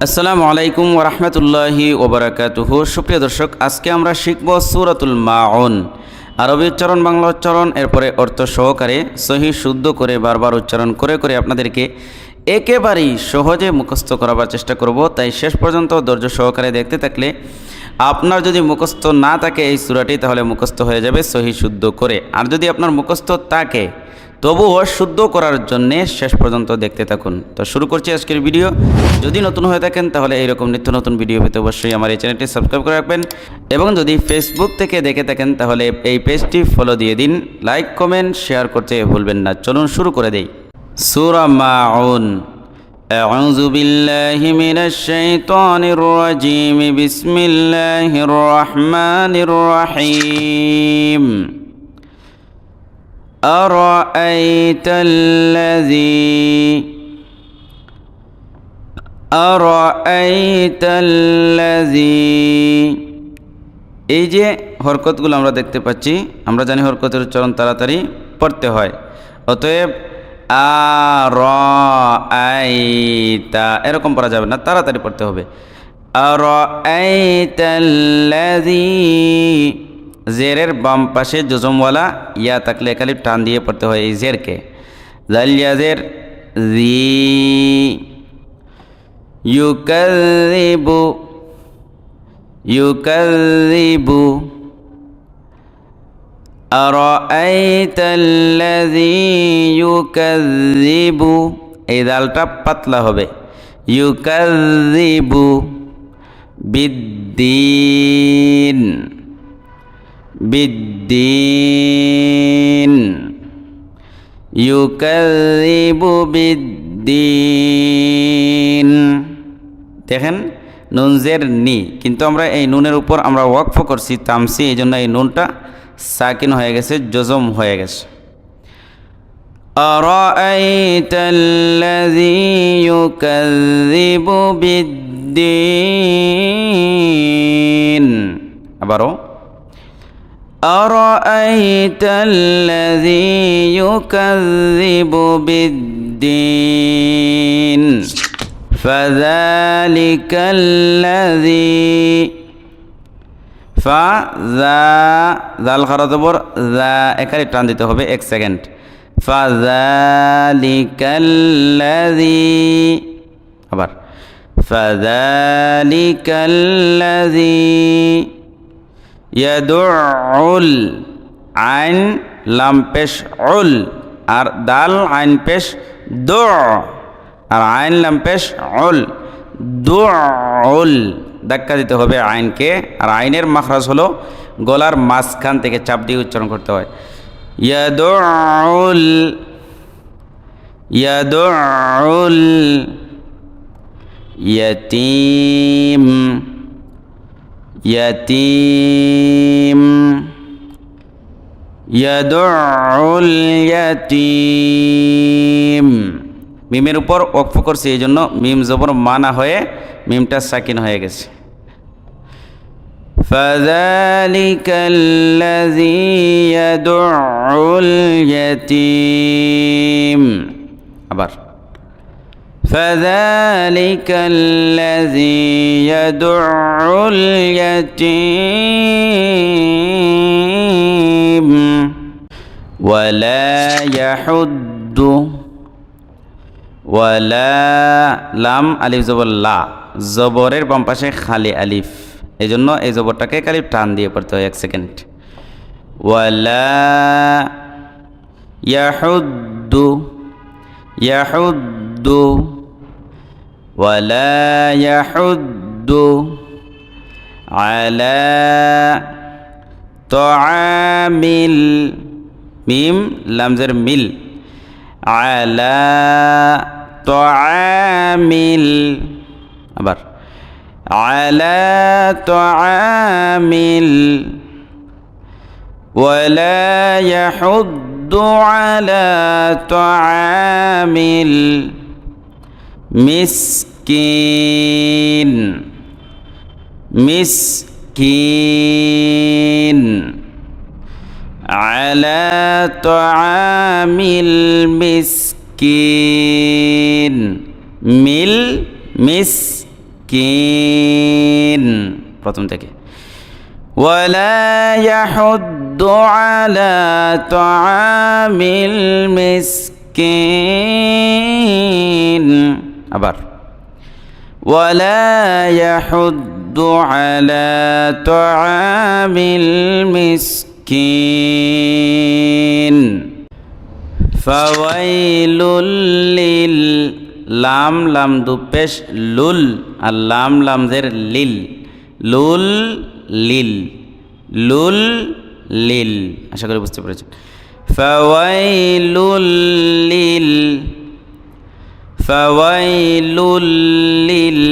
আসসালামু আলাইকুম ওয়া রাহমাতুল্লাহি ওয়া বারাকাতুহু। সুপ্রিয় দর্শক, আজকে আমরা শিখব সূরাতুল মাউন। আরবি উচ্চারণ, বাংলা উচ্চারণ, এরপরে অর্থ সহকারে সহি শুদ্ধ করে বারবার উচ্চারণ করে করে আপনাদেরকে একেবারেই সহজে মুখস্থ করাবার চেষ্টা করব। তাই শেষ পর্যন্ত ধৈর্য সহকারে দেখতে থাকলে আপনার যদি মুখস্থ না থাকে এই সূরাটি, তাহলে মুখস্থ হয়ে যাবে সহি শুদ্ধ করে। আর যদি আপনার মুখস্থ থাকে তবুও শুদ্ধ করার জন্য শেষ পর্যন্ত দেখতে থাকুন। তো শুরু করছি আজকের ভিডিও। যদি নতুন হয়ে থাকেন তাহলে এইরকম নিত্য নতুন ভিডিও পেতে অবশ্যই আমার এই চ্যানেলটি সাবস্ক্রাইব করে রাখবেন, এবং যদি ফেসবুক থেকে দেখে থাকেন তাহলে এই পেজটি ফলো দিয়ে দিন। লাইক, কমেন্ট, শেয়ার করতে ভুলবেন না। চলুন শুরু করে দেই। সূরা মাউন। আউযু বিল্লাহি মিনাশ শাইতানির রাজীম। বিসমিল্লাহির রহমানির রহিম। أرأيت الذي এই যে হরকতগুলো আমরা দেখতে পাচ্ছি, আমরা জানি হরকতের উচ্চারণ তাড়াতাড়ি পড়তে হয়। অতএব আরাইতা এরকম পড়া যাবে না, তাড়াতাড়ি পড়তে হবে। আরাইতাল্লাযী, জেরের বাম পাশে জজমওয়ালা ইয়া থাকলে একালিফ টান দিয়ে পড়তে হয় এই জেরকে। জাল ইয়াজের জি। ইউকাযযিবু, ইউকাযযিবু। আরাআইতাল্লাযী ইউকাযযিবু, এই দালটা পাতলা হবে। ইউকাযযিবু বিদ্দীন, বিদ্দীন। ইউকাযযিবু বিদ্দীন। দেখেন নুন জের নি, কিন্তু আমরা এই নুনের উপর আমরা ওয়াকফ করছি তামসি, এই জন্য এই নুনটা সাকিন হয়ে গেছে, জজম হয়ে গেছে। আরাআইতাল্লাযী ইউকাযযিবু বিদ্দীন। আবারও أرأيت الذي يكذب بالدين فذلك الذي জাল খারা জবর যা একারে টান দিতে হবে 1 সেকেন্ড। ফাযালিকাল্লাযী, আবার ফাযালিকাল্লাযী ইয়াদুল, আইন লাম পেশ উল, আর দাল আইন পেশ দু, আর আইন লাম পেশ উল, দুল। ধাক্কা দিতে হবে আইনকে, আর আইনের মাখরাজ হলো গলার মাঝখান থেকে চাপ দিয়ে উচ্চারণ করতে হয়। ইয়াদুল, ইয়াদুল ইয়াতীম, ইয়াতীম। ইয়াদুল ইয়াতীম। মিমের উপর ওয়াকফ করছি, এই জন্য মিম জবর মানা হয়ে মিমটা সাকিন হয়ে গেছে। ফাযালিকাল্লাযী ইয়াদুল ইয়াতীম। আবার فذلك الذي يدعو اليتيم ولا يحض, ولا লাম আলিফ জবর লা, জবরের বাম পাশে খালি আলিফ, এই জন্য এই জবরটাকে খালি টান দিয়ে পড়তে হয় 1 সেকেন্ড। ওয়ালা ইয়াহুদ্দু, ইয়াহুদ্দু, ওয়ালা ইয়াহুদ্দু আলা তাআমিল, মিম লামজের মিল, আলা তাআমিল। আবার আলা তাআমিল। ওয়ালা ইয়াহুদ্দু আলা তাআমিল মিসকিন, মিসকিন। আলা তাআমিল মিসকিন, মিল মিস মিসকিন প্রথম থেকে ওয়ালা ইয়াহুদ্দু আলা তাআমিল মিসকিন আবার ওয়ালা ইয়াহুদ্দু আলা তাআমিল মিসকিন ফাওয়াইলুল লিল লাম লাম দু পেশ লুল আর লাম লাম জের লিল লুল লিল লুল লিল আশা করি বুঝতে পেরেছেন ফাওয়াইলুল লিল ফাওয়াইলুল লিল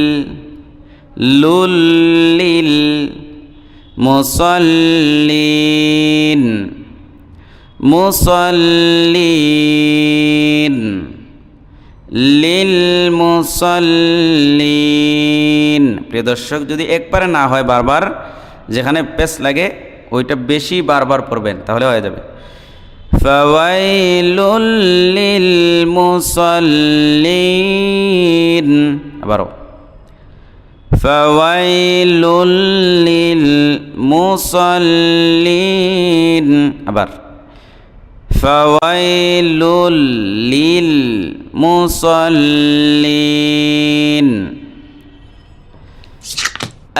লুল লিল মুসাল্লিন মুসাল্লিন লিল মুসাল্লিন প্রিয় দর্শক যদি একবারে না হয় বারবার যেখানে পেশ লাগে ওইটা বেশি বারবার পড়বেন তাহলে হয়ে যাবে ফাওয়াইলুল লিল মুসাল্লিন আবারও ফাওয়াইলুল লিল মুসাল্লিন আবার ফাওয়াইলুল লিল মুসাল্লিন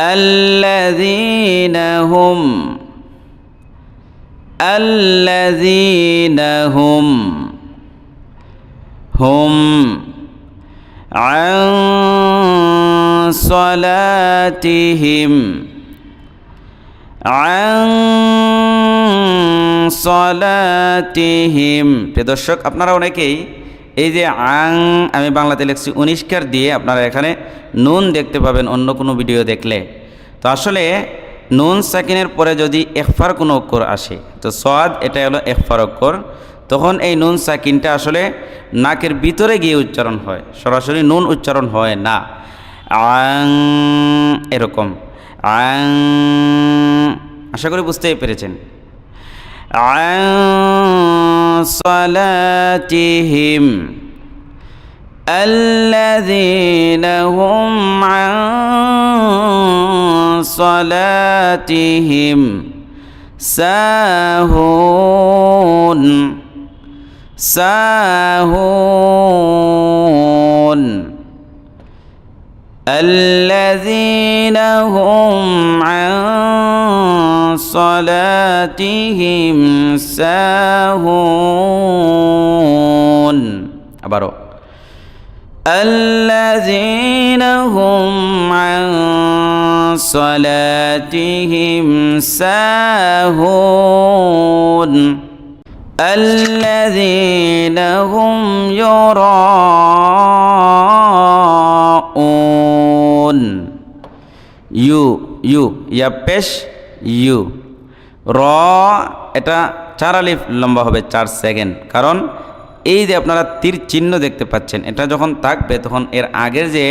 আল্লাযীনা হুম আন সালাতিহিম সালাতিহিম প্রিয় দর্শক আপনারা অনেকেই এই যে আং আমি বাংলাতে লিখছি 19 কার দিয়ে আপনারা এখানে নুন দেখতে পাবেন অন্য কোনো ভিডিও দেখলে তো আসলে নুন সাকিনের পরে যদি ইখফার কোনো অক্ষর আসে তো সাদ এটা হলো ইখফার অক্ষর তখন এই নুন সাকিনটা আসলে নাকের ভিতরে গিয়ে উচ্চারণ হয় সরাসরি নুন উচ্চারণ হয় না আং এরকম আং আশা করি বুঝতেই পেরেছেন আন সালাতিহিম আল্লাযীনা হুম আন সালাতিহিম সাহুন সাহুন الذين هم عن صلاتهم ساهون আবারো الذين هم عن صلاتهم ساهون الذين هم يراءون ইউ ইয়া পেশ ইউ র এটা 4 আলিফ লম্বা হবে 4 সেকেন্ড কারণ এই যে আপনারা তীর চিহ্ন দেখতে পাচ্ছেন এটা যখন থাকবে তখন এর আগের যে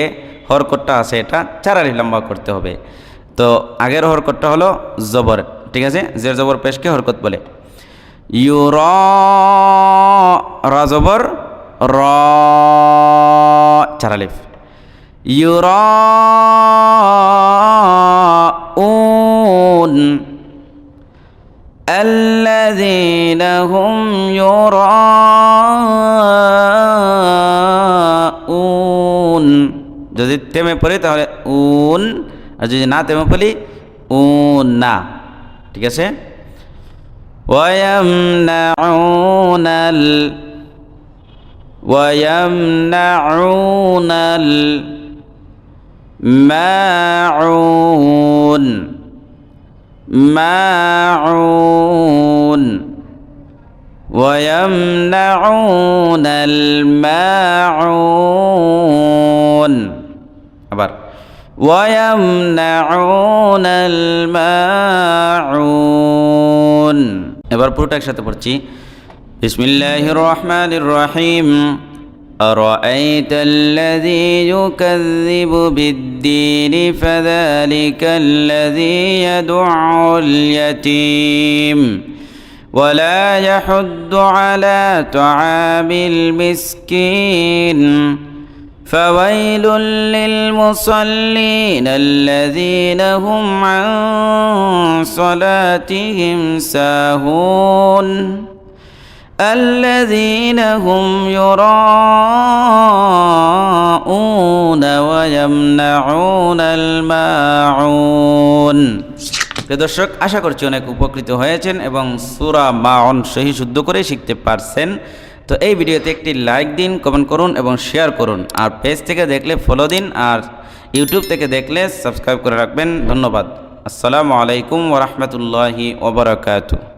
হরকতটা আছে এটা 4 আলিফ লম্বা করতে হবে তো আগের হরকতটা হলো জবর ঠিক আছে জের জবর পেশকে হরকত বলে ইউ র জবর র 4 আলিফ يراءون الذين هم يراءون যদি তেমে পড়ি তাহলে উন আর যদি না তেমে পড়ি উন না ঠিক আছে ويمنعون الماعون ويمنعون الماعون আবার ويمنعون الماعون এবার পুরোটা একসাথে পড়ছি বিসমিল্লাহির রহমানির রহিম أرأيت الذي يكذب بالدين فذلك الذي يدع اليتيم ولا يحض على طعام المسكين فويل للمصلين الذين هم عن صلاتهم ساهون الذين هم يراءون ويمنعون الماعون। প্রিয় দর্শক, আশা করছি অনেক উপকৃত হয়েছেন এবং সূরা মাউন সহি শুদ্ধ করে শিখতে পারছেন। তো এই ভিডিওতে একটি লাইক দিন, কমেন্ট করুন এবং শেয়ার করুন। আর পেজ থেকে দেখলে ফলো দিন, আর ইউটিউব থেকে দেখলে সাবস্ক্রাইব করে রাখবেন। ধন্যবাদ। আসসালামু আলাইকুম ওয়া রাহমাতুল্লাহি ওয়া বারাকাতুহু।